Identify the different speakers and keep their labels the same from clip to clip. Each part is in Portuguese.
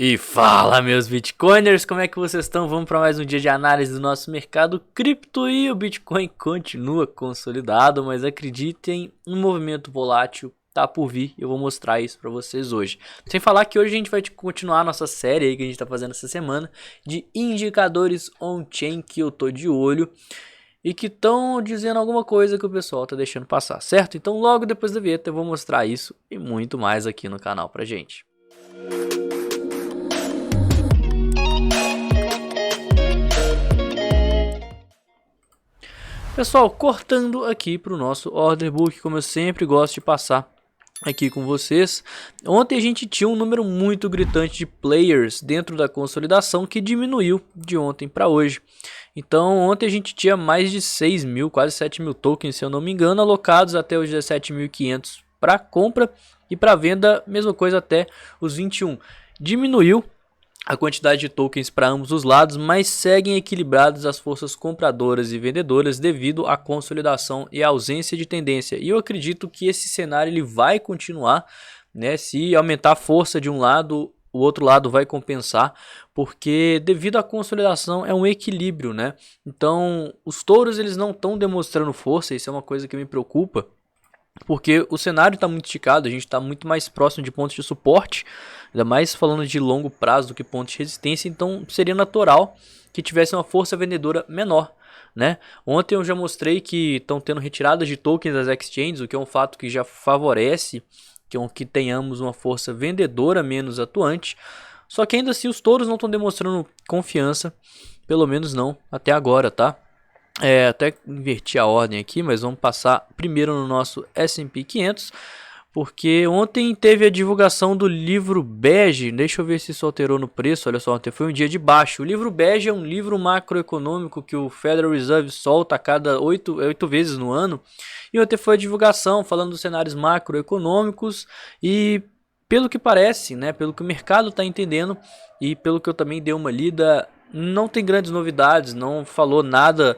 Speaker 1: E fala, meus Bitcoiners, como é que vocês estão? Vamos para mais um dia de análise do nosso mercado cripto e o Bitcoin continua consolidado, mas acreditem, um movimento volátil tá por vir. Eu vou mostrar isso para vocês hoje. Sem falar que hoje a gente vai continuar a nossa série aí que a gente tá fazendo essa semana de indicadores on-chain que eu tô de olho e que estão dizendo alguma coisa que o pessoal tá deixando passar, certo? Então logo depois da vinheta eu vou mostrar isso e muito mais aqui no canal pra gente. Pessoal, cortando aqui para o nosso order book, como eu sempre gosto de passar aqui com vocês. Ontem a gente tinha um número muito gritante de players dentro da consolidação que diminuiu de ontem para hoje. Então ontem a gente tinha mais de 6 mil, quase 7 mil tokens, se eu não me engano, alocados até os 17.500 para compra e para venda, mesma coisa até os 21. Diminuiu a quantidade de tokens para ambos os lados, mas seguem equilibradas as forças compradoras e vendedoras devido à consolidação e à ausência de tendência. E eu acredito que esse cenário ele vai continuar, né? Se aumentar a força de um lado, o outro lado vai compensar, porque devido à consolidação é um equilíbrio, né? Então, os touros eles não estão demonstrando força, isso é uma coisa que me preocupa. Porque o cenário está muito esticado, a gente está muito mais próximo de pontos de suporte, ainda mais falando de longo prazo do que pontos de resistência, então seria natural que tivesse uma força vendedora menor, né? Ontem eu já mostrei que estão tendo retiradas de tokens das exchanges, o que é um fato que já favorece que tenhamos uma força vendedora menos atuante, só que ainda assim os touros não estão demonstrando confiança, pelo menos não até agora, tá? Até inverti a ordem aqui, mas vamos passar primeiro no nosso S&P 500, porque ontem teve a divulgação do livro bege. Deixa eu ver se isso alterou no preço. Olha só, ontem foi um dia de baixo. O livro bege é um livro macroeconômico que o Federal Reserve solta a cada 8 vezes no ano. E ontem foi a divulgação falando dos cenários macroeconômicos e pelo que parece, né, pelo que o mercado está entendendo e pelo que eu também dei uma lida, não tem grandes novidades, não falou nada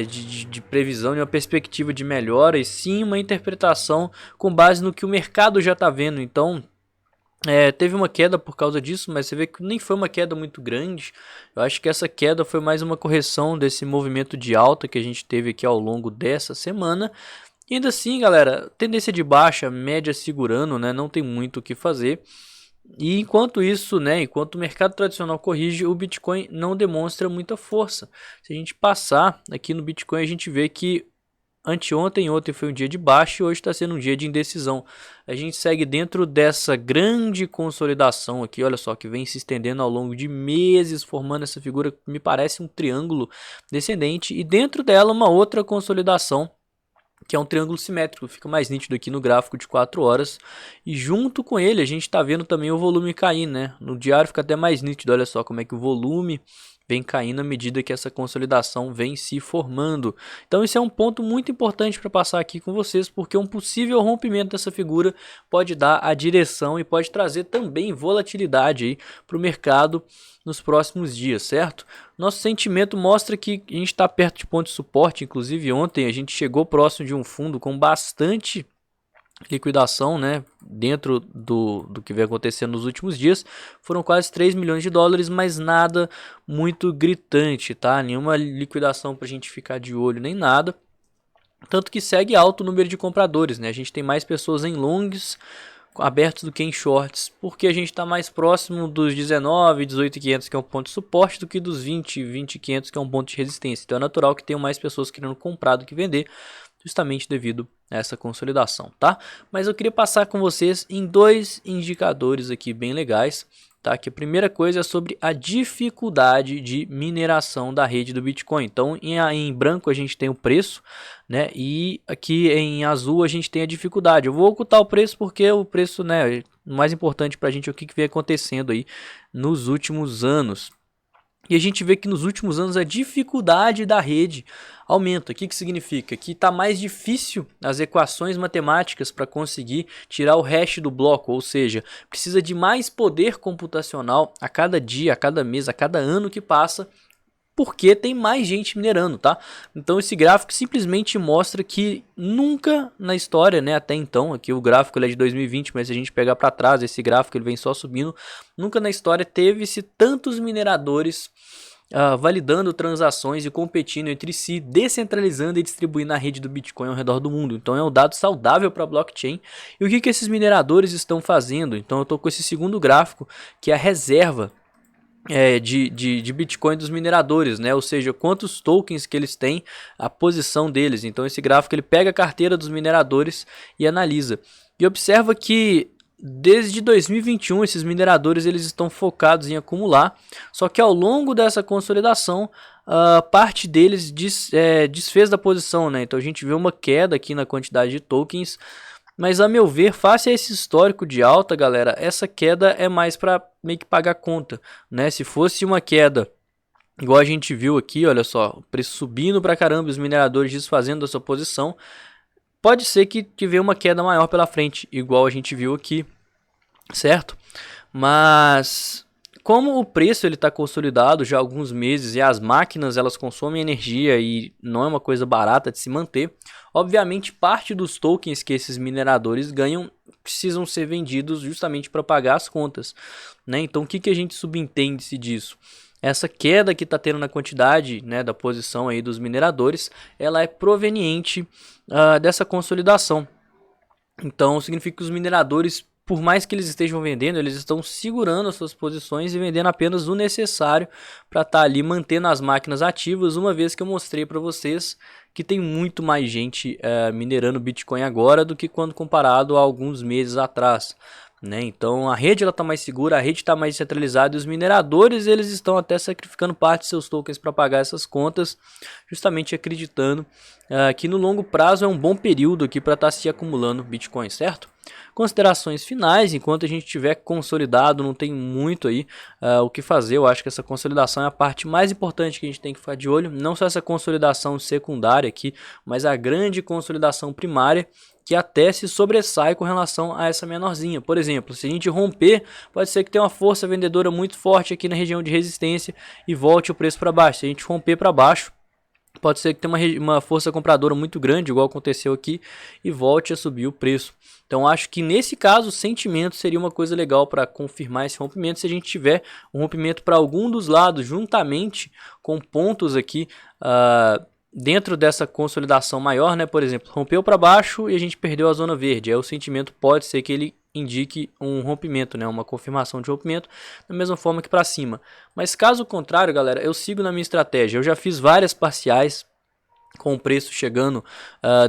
Speaker 1: de previsão, de uma perspectiva de melhora, e sim uma interpretação com base no que o mercado já está vendo. Então, teve uma queda por causa disso, mas você vê que nem foi uma queda muito grande. Eu acho que essa queda foi mais uma correção desse movimento de alta que a gente teve aqui ao longo dessa semana. E ainda assim, galera, tendência de baixa, média segurando, né? Não tem muito o que fazer. E enquanto isso, né, enquanto o mercado tradicional corrige, o Bitcoin não demonstra muita força. Se a gente passar aqui no Bitcoin, a gente vê que anteontem, ontem foi um dia de baixa e hoje está sendo um dia de indecisão. A gente segue dentro dessa grande consolidação aqui, olha só, que vem se estendendo ao longo de meses, formando essa figura que me parece um triângulo descendente, e dentro dela uma outra consolidação, que é um triângulo simétrico, fica mais nítido aqui no gráfico de 4 horas, e junto com ele a gente está vendo também o volume cair, né? No diário fica até mais nítido, olha só como é que o volume vem caindo à medida que essa consolidação vem se formando. Então esse é um ponto muito importante para passar aqui com vocês, porque um possível rompimento dessa figura pode dar a direção e pode trazer também volatilidade aí para o mercado nos próximos dias, certo? Nosso sentimento mostra que a gente está perto de ponto de suporte, inclusive ontem a gente chegou próximo de um fundo com bastante liquidação, né, dentro do que vem acontecendo nos últimos dias. Foram quase 3 milhões de dólares, mas nada muito gritante, tá? Nenhuma liquidação para a gente ficar de olho, nem nada. Tanto que segue alto o número de compradores, né? A gente tem mais pessoas em longs abertos do que em shorts, porque a gente está mais próximo dos 19, 18.500 que é um ponto de suporte do que dos 20, 20.500 que é um ponto de resistência. Então é natural que tenham mais pessoas querendo comprar do que vender, justamente devido a essa consolidação, tá? Mas eu queria passar com vocês em dois indicadores aqui bem legais, tá? Que a primeira coisa é sobre a dificuldade de mineração da rede do Bitcoin. Então, em branco a gente tem o preço, né? E aqui em azul a gente tem a dificuldade. Eu vou ocultar o preço porque o preço, né, o mais importante para a gente é o que vem acontecendo aí nos últimos anos. E a gente vê que nos últimos anos a dificuldade da rede aumenta. O que significa? Que está mais difícil as equações matemáticas para conseguir tirar o hash do bloco, ou seja, precisa de mais poder computacional a cada dia, a cada mês, a cada ano que passa porque tem mais gente minerando, tá? Então esse gráfico simplesmente mostra que nunca na história, né, até então, aqui o gráfico ele é de 2020, mas se a gente pegar para trás, esse gráfico ele vem só subindo, nunca na história teve-se tantos mineradores validando transações e competindo entre si, descentralizando e distribuindo a rede do Bitcoin ao redor do mundo. Então é um dado saudável para a blockchain. E o que esses mineradores estão fazendo? Então eu estou com esse segundo gráfico, que é a reserva de Bitcoin dos mineradores, né? Ou seja, quantos tokens que eles têm, a posição deles. Então esse gráfico ele pega a carteira dos mineradores e analisa. E observa que desde 2021 esses mineradores eles estão focados em acumular, só que ao longo dessa consolidação parte deles desfez da posição, né? Então a gente vê uma queda aqui na quantidade de tokens. Mas a meu ver, face a esse histórico de alta, galera, essa queda é mais para meio que pagar conta, né? Se fosse uma queda igual a gente viu aqui, olha só, o preço subindo pra caramba, os mineradores desfazendo da sua posição, pode ser que venha uma queda maior pela frente, igual a gente viu aqui, certo? Mas como o preço ele está consolidado já há alguns meses e as máquinas elas consomem energia e não é uma coisa barata de se manter, obviamente parte dos tokens que esses mineradores ganham precisam ser vendidos justamente para pagar as contas, né? Então o que a gente subentende-se disso? Essa queda que está tendo na quantidade, né, da posição aí dos mineradores, ela é proveniente dessa consolidação. Então significa que os mineradores, por mais que eles estejam vendendo, eles estão segurando as suas posições e vendendo apenas o necessário para estar ali mantendo as máquinas ativas, uma vez que eu mostrei para vocês que tem muito mais gente minerando Bitcoin agora do que quando comparado a alguns meses atrás, né? Então a rede está mais segura, a rede está mais centralizada e os mineradores eles estão até sacrificando parte de seus tokens para pagar essas contas, justamente acreditando que no longo prazo é um bom período aqui para estar se acumulando Bitcoin, certo? Considerações finais, enquanto a gente tiver consolidado, não tem muito aí o que fazer. Eu acho que essa consolidação é a parte mais importante que a gente tem que ficar de olho, não só essa consolidação secundária aqui, mas a grande consolidação primária, que até se sobressai com relação a essa menorzinha. Por exemplo, se a gente romper, pode ser que tenha uma força vendedora muito forte aqui na região de resistência e volte o preço para baixo. Se a gente romper para baixo, pode ser que tenha uma força compradora muito grande, igual aconteceu aqui, e volte a subir o preço. Então acho que nesse caso o sentimento seria uma coisa legal para confirmar esse rompimento, se a gente tiver um rompimento para algum dos lados, juntamente com pontos aqui dentro dessa consolidação maior, né? Por exemplo, rompeu para baixo e a gente perdeu a zona verde. Aí o sentimento pode ser que ele indique um rompimento, né? Uma confirmação de rompimento, da mesma forma que para cima. Mas caso contrário, galera, eu sigo na minha estratégia. Eu já fiz várias parciais com o preço chegando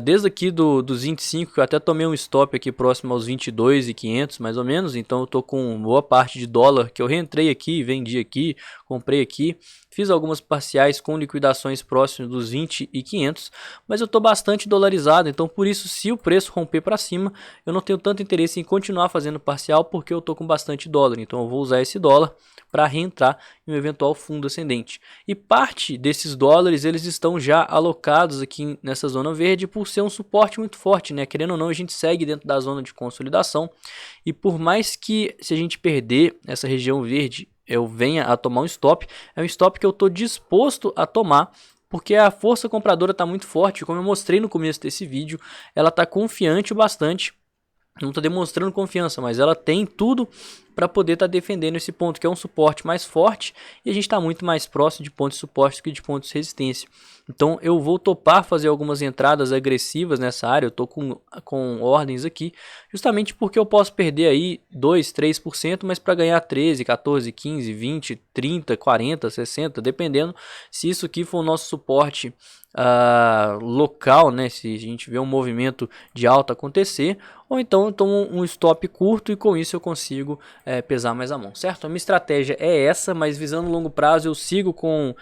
Speaker 1: desde aqui dos 25, que eu até tomei um stop aqui próximo aos 22.500 mais ou menos, então eu tô com boa parte de dólar que eu reentrei aqui, vendi aqui, comprei aqui, fiz algumas parciais com liquidações próximas dos 20.500, mas eu tô bastante dolarizado, então por isso se o preço romper para cima, eu não tenho tanto interesse em continuar fazendo parcial, porque eu tô com bastante dólar, então eu vou usar esse dólar para reentrar em um eventual fundo ascendente. E parte desses dólares eles estão já alocados aqui nessa zona verde por ser um suporte muito forte, né? Querendo ou não, a gente segue dentro da zona de consolidação e por mais que se a gente perder essa região verde, eu venha a tomar um stop, é um stop que eu estou disposto a tomar, porque a força compradora está muito forte, como eu mostrei no começo desse vídeo, ela está confiante o bastante. Não está demonstrando confiança, mas ela tem tudo para poder estar defendendo esse ponto, que é um suporte mais forte, e a gente está muito mais próximo de pontos de suporte do que de pontos de resistência. Então eu vou topar fazer algumas entradas agressivas nessa área, eu estou com ordens aqui, justamente porque eu posso perder aí 2, 3%, mas para ganhar 13, 14, 15, 20, 30, 40, 60, dependendo se isso aqui for o nosso suporte local, né? Se a gente vê um movimento de alta acontecer, ou então eu tomo um stop curto e com isso eu consigo pesar mais a mão, certo? A minha estratégia é essa, mas visando longo prazo eu sigo com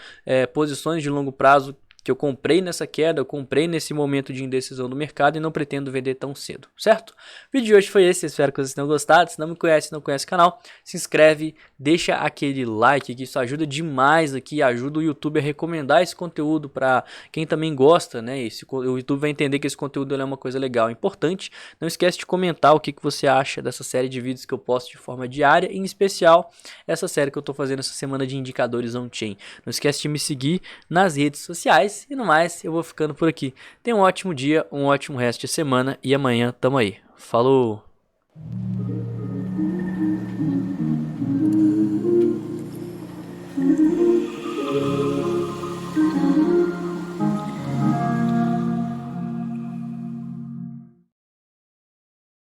Speaker 1: posições de longo prazo que eu comprei nessa queda, eu comprei nesse momento de indecisão do mercado e não pretendo vender tão cedo, certo? O vídeo de hoje foi esse, espero que vocês tenham gostado. Se não me conhece, não conhece o canal, se inscreve, deixa aquele like, que isso ajuda demais aqui, ajuda o YouTube a recomendar esse conteúdo para quem também gosta, né? O YouTube vai entender que esse conteúdo é uma coisa legal, importante. Não esquece de comentar o que você acha dessa série de vídeos que eu posto de forma diária, em especial essa série que eu tô fazendo essa semana de indicadores on-chain. Não esquece de me seguir nas redes sociais e no mais, eu vou ficando por aqui. Tenha um ótimo dia, um ótimo resto de semana e amanhã tamo aí. Falou!